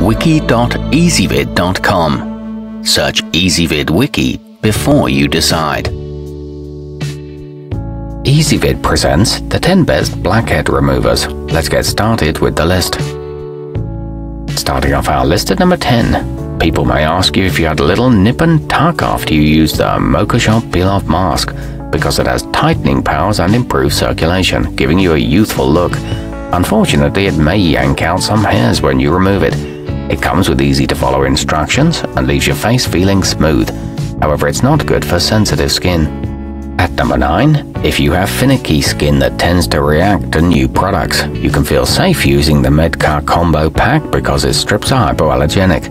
wiki.ezvid.com. Search Ezvid Wiki before you decide. Ezvid presents the 10 best blackhead removers. Let's get started with the list. Starting off our list at number 10. People may ask you if you had a little nip and tuck after you used the mochashop peel-off mask, because it has tightening powers and improves circulation, giving you a youthful look. Unfortunately, it may yank out some hairs when you remove it. It comes with easy-to-follow instructions and leaves your face feeling smooth. However, it's not good for sensitive skin. At number 9, if you have finicky skin that tends to react to new products, you can feel safe using the medca combo pack because its strips are hypoallergenic.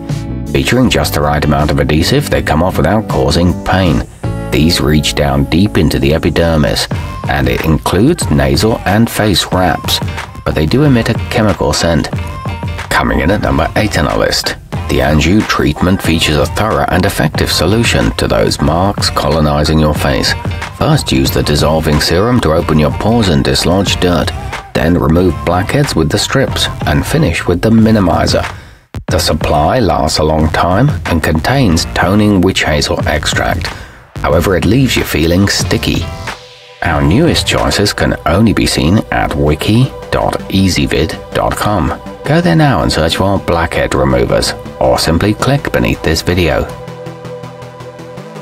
Featuring just the right amount of adhesive, they come off without causing pain. These reach down deep into the epidermis, and it includes nasal and face wraps, but they do emit a chemical scent. Coming in at number 8 on our list, the anjou treatment features a thorough and effective solution to those marks colonizing your face. First, use the dissolving serum to open your pores and dislodge dirt. Then remove blackheads with the strips, and finish with the minimizer. The supply lasts a long time and contains toning witch hazel extract. However, it leaves you feeling sticky. Our newest choices can only be seen at wiki.ezvid.com. Go there now and search for blackhead removers, or simply click beneath this video.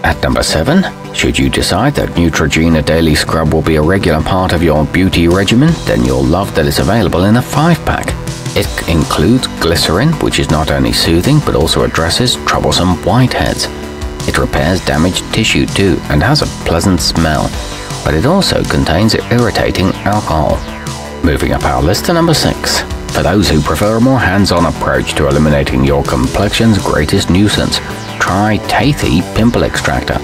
At number 7, should you decide that Neutrogena Daily Scrub will be a regular part of your beauty regimen, then you'll love that it's available in a 5-pack. It includes glycerin, which is not only soothing but also addresses troublesome whiteheads. It repairs damaged tissue too and has a pleasant smell, but it also contains irritating alcohol. Moving up our list to number 6. For those who prefer a more hands-on approach to eliminating your complexion's greatest nuisance, try Taythi Pimple Extractor.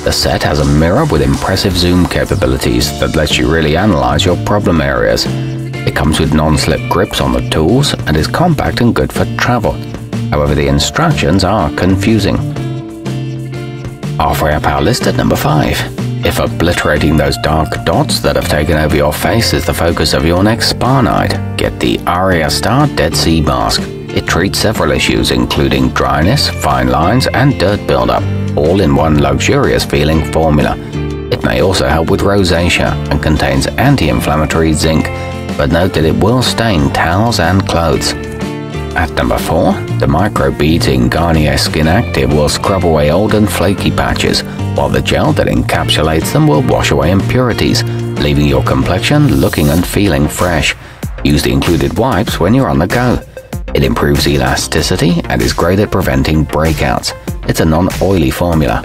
The set has a mirror with impressive zoom capabilities that lets you really analyze your problem areas. It comes with non-slip grips on the tools and is compact and good for travel. However, the instructions are confusing. Halfway up our list at number 5. If obliterating those dark dots that have taken over your face is the focus of your next spa night, get the Aria Starr Dead Sea Mask. It treats several issues including dryness, fine lines and dirt buildup, all in one luxurious feeling formula. It may also help with rosacea and contains anti-inflammatory zinc, but note that it will stain towels and clothes. At number 4, the micro beads in Garnier Skinactive will scrub away old and flaky patches, while the gel that encapsulates them will wash away impurities, leaving your complexion looking and feeling fresh. Use the included wipes when you're on the go. It improves elasticity and is great at preventing breakouts. It's a non-oily formula.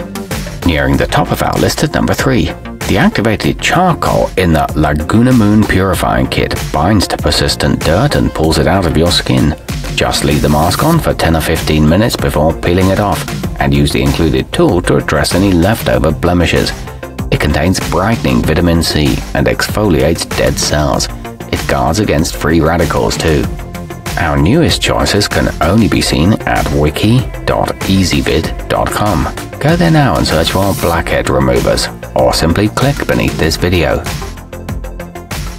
Nearing the top of our list at number 3. The activated charcoal in the lagunamoon purifying kit binds to persistent dirt and pulls it out of your skin. Just leave the mask on for 10 or 15 minutes before peeling it off, and use the included tool to address any leftover blemishes. It contains brightening vitamin C and exfoliates dead cells. It guards against free radicals too. Our newest choices can only be seen at wiki.ezvid.com. Go there now and search for blackhead removers, or simply click beneath this video.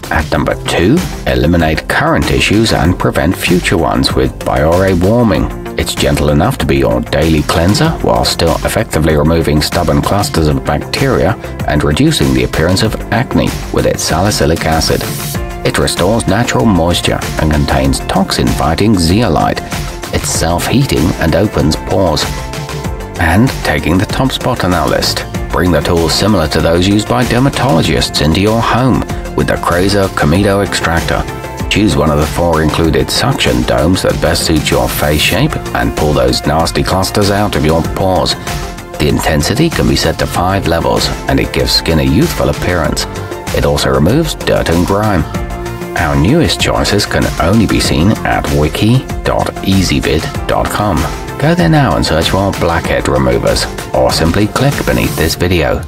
At number 2, eliminate current issues and prevent future ones with biore warming. It's gentle enough to be your daily cleanser while still effectively removing stubborn clusters of bacteria and reducing the appearance of acne with its salicylic acid. It restores natural moisture and contains toxin-fighting zeolite. It's self-heating and opens pores. And taking the top spot on our list, bring the tools similar to those used by dermatologists into your home with the krasr comedo extractor. Choose one of the 4 included suction domes that best suit your face shape and pull those nasty clusters out of your pores. The intensity can be set to 5 levels and it gives skin a youthful appearance. It also removes dirt and grime. Our newest choices can only be seen at wiki.ezvid.com. Go there now and search for blackhead removers, or simply click beneath this video.